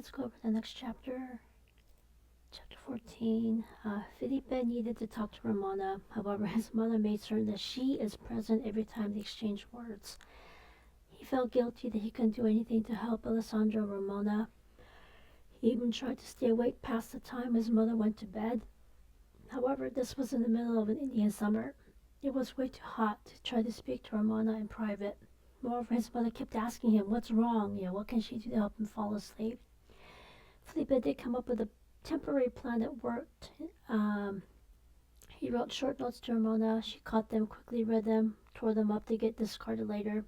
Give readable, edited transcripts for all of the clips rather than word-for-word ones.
let's go over the next chapter. Chapter 14. Felipe needed to talk to Ramona. However, his mother made certain that she is present every time they exchange words. He felt guilty that he couldn't do anything to help Alessandro and Ramona. He even tried to stay awake past the time his mother went to bed. However, this was in the middle of an Indian summer. It was way too hot to try to speak to Ramona in private. Moreover, his mother kept asking him, what's wrong? What can she do to help him fall asleep? Felipe did come up with a temporary plan that worked. He wrote short notes to Ramona. She caught them, quickly read them, tore them up to get discarded later.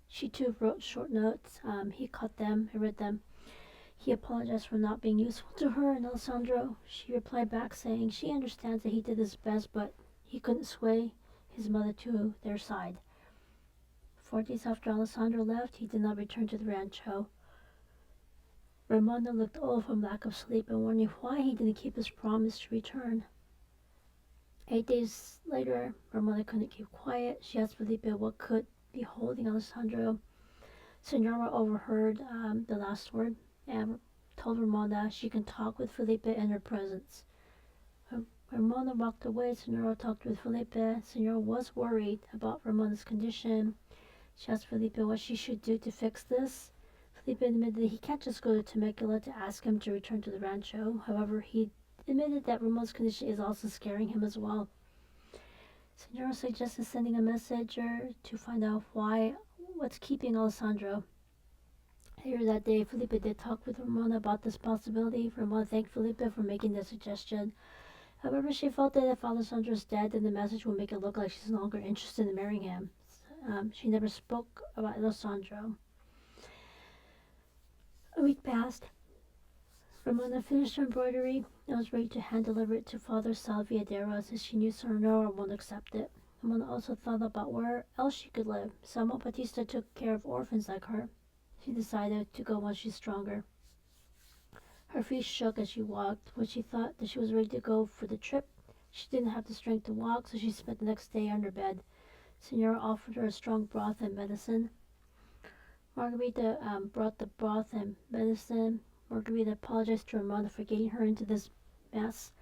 She too wrote short notes. He caught them and read them. He apologized for not being useful to her and Alessandro. She replied back saying she understands that he did his best, but he couldn't sway his mother to their side. 4 days after Alessandro left, he did not return to the rancho. Ramona looked old from lack of sleep and wondering why he didn't keep his promise to return. 8 days later, Ramona couldn't keep quiet. She asked Felipe what could be holding Alessandro. Senora overheard the last word and told Ramona she can talk with Felipe in her presence. When Ramona walked away, Senora talked with Felipe. Senora was worried about Ramona's condition. She asked Felipe what she should do to fix this. Felipe admitted that he can't just go to Temecula to ask him to return to the rancho. However, he admitted that Ramona's condition is also scaring him as well. Senora suggested sending a messenger to find out what's keeping Alessandro. Later that day, Felipe did talk with Ramona about this possibility. Ramona thanked Felipe for making the suggestion. However, she felt that if Alessandro is dead, then the message will make it look like she's no longer interested in marrying him. She never spoke about Alessandro. A week passed. Ramona finished her embroidery and was ready to hand-deliver it to Father Salviadero, since she knew Senora won't accept it. Ramona also thought about where else she could live. Samuel Batista took care of orphans like her. She decided to go once she's stronger. Her feet shook as she walked. When she thought that she was ready to go for the trip, she didn't have the strength to walk, so she spent the next day under bed. Senora offered her a strong broth and medicine. Margarita brought the broth and medicine. Margarita apologized to Ramona for getting her into this mess.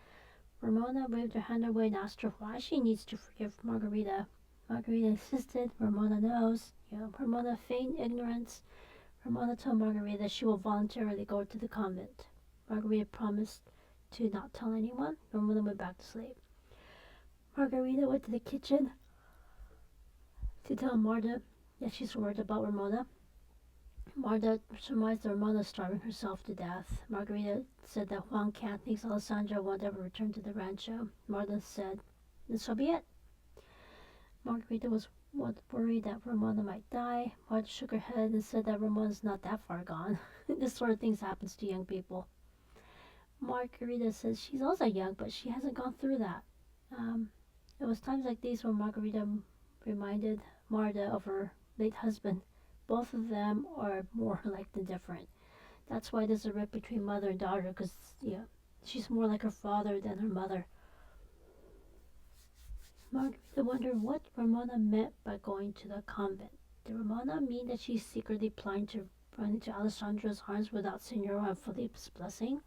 Ramona waved her hand away and asked her why she needs to forgive Margarita. Margarita insisted. Ramona knows. Ramona feigned ignorance. Ramona told Margarita that she will voluntarily go to the convent. Margarita promised to not tell anyone. Ramona went back to sleep. Margarita went to the kitchen to tell Marta that she's worried about Ramona. Marta surmised that Ramona is starving herself to death. Margarita said that Juan can't think Alessandro won't ever return to the rancho. Marta said, then so be it. Margarita was worried that Ramona might die. Marta shook her head and said that Ramona's not that far gone. This sort of thing happens to young people. Margarita says she's also young, but she hasn't gone through that. It was times like these when Margarita reminded Marta of her late husband. Both of them are more alike than different. That's why there's a rift between mother and daughter, because she's more like her father than her mother. Margarita wondered what Ramona meant by going to the convent. Did Ramona mean that she's secretly planning to run into Alessandro's arms without Senora and Felipe's blessing?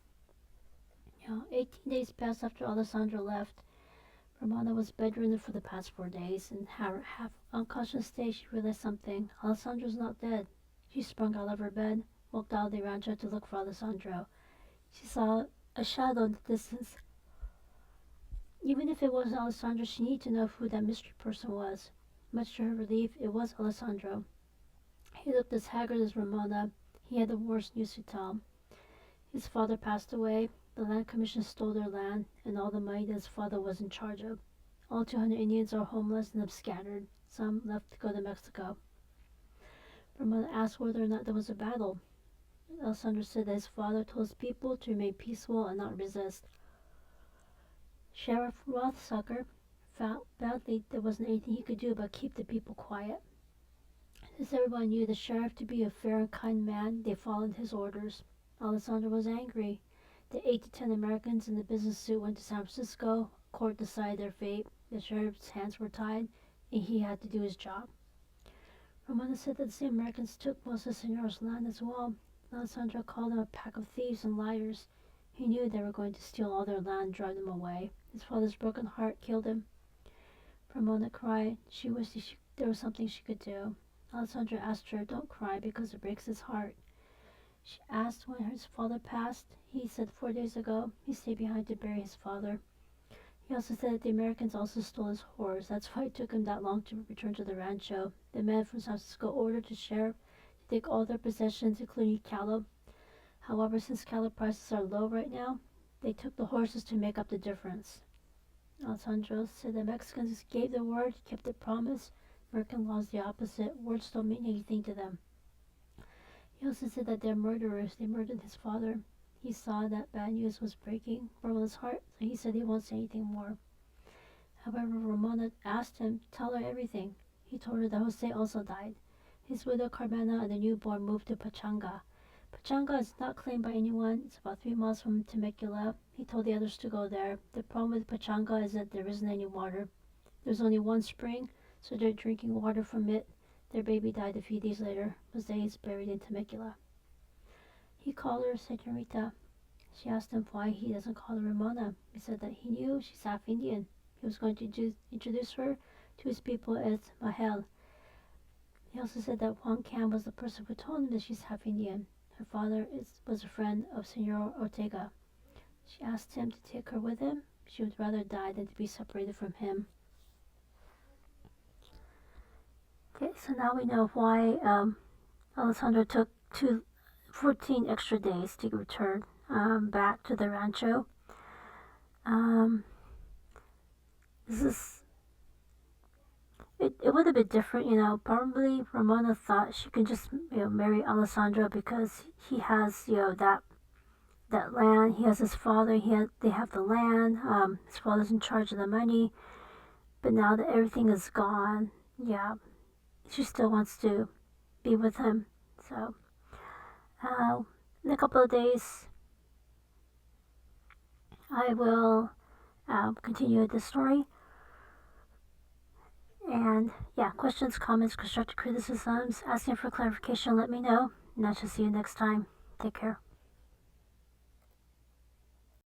18 days passed after Alessandro left. Ramona was bedridden for the past 4 days. In her half unconscious state, she realized something. Alessandro's not dead. She sprung out of her bed, walked out of the rancho to look for Alessandro. She saw a shadow in the distance. Even if it wasn't Alessandro, she needed to know who that mystery person was. Much to her relief, it was Alessandro. He looked as haggard as Ramona. He had the worst news to tell. His father passed away. The land commission stole their land and all the money that his father was in charge of. All 200 Indians are homeless and have scattered. Some left to go to Mexico. Ramona asked whether or not there was a battle. Alessandro said that his father told his people to remain peaceful and not resist. Sheriff Rothsucker felt badly there wasn't anything he could do but keep the people quiet. Since everyone knew the sheriff to be a fair and kind man, they followed his orders. Alessandro was angry. The 8 to 10 Americans in the business suit went to San Francisco. Court decided their fate. The sheriff's hands were tied, and he had to do his job. Ramona said that the same Americans took most of Senora's land as well. Alessandro called them a pack of thieves and liars. He knew they were going to steal all their land and drive them away. His father's broken heart killed him. Ramona cried. She wished there was something she could do. Alessandro asked her, "Don't cry because it breaks his heart." She asked when his father passed. He said 4 days ago. He stayed behind to bury his father. He also said that the Americans also stole his horse. That's why it took him that long to return to the rancho. The man from San Francisco ordered the sheriff to take all their possessions, including cattle. However, since cattle prices are low right now, they took the horses to make up the difference. Alessandro said the Mexicans gave their word, kept their promise. American law is the opposite. Words don't mean anything to them. He also said that they're murderers. They murdered his father. He saw that bad news was breaking Ramona's heart, so he said he won't say anything more. However, Ramona asked him to tell her everything. He told her that Jose also died. His widow Carmena and the newborn moved to Pachanga. Pachanga is not claimed by anyone. It's about 3 miles from Temecula. He told the others to go there. The problem with Pachanga is that there isn't any water. There's only one spring, so they're drinking water from it. Their baby died a few days later. Jose is buried in Temecula. He called her Señorita. She asked him why he doesn't call her Ramona. He said that he knew she's half Indian. He was going to introduce her to his people as Mahel. He also said that Juan Cam was the person who told him that she's half Indian. Her father was a friend of Senor Ortega. She asked him to take her with him. She would rather die than to be separated from him. Okay, so now we know why Alessandro took 14 extra days to return back to the rancho. This is it would have been different, Probably Ramona thought she could just marry Alessandro because he has that land. He has his father. They have the land. His father's in charge of the money. But now that everything is gone, yeah, she still wants to be with him. So in a couple of days, I will continue this story. And yeah, questions, comments, constructive criticisms, asking for clarification, let me know. And I shall see you next time. Take care.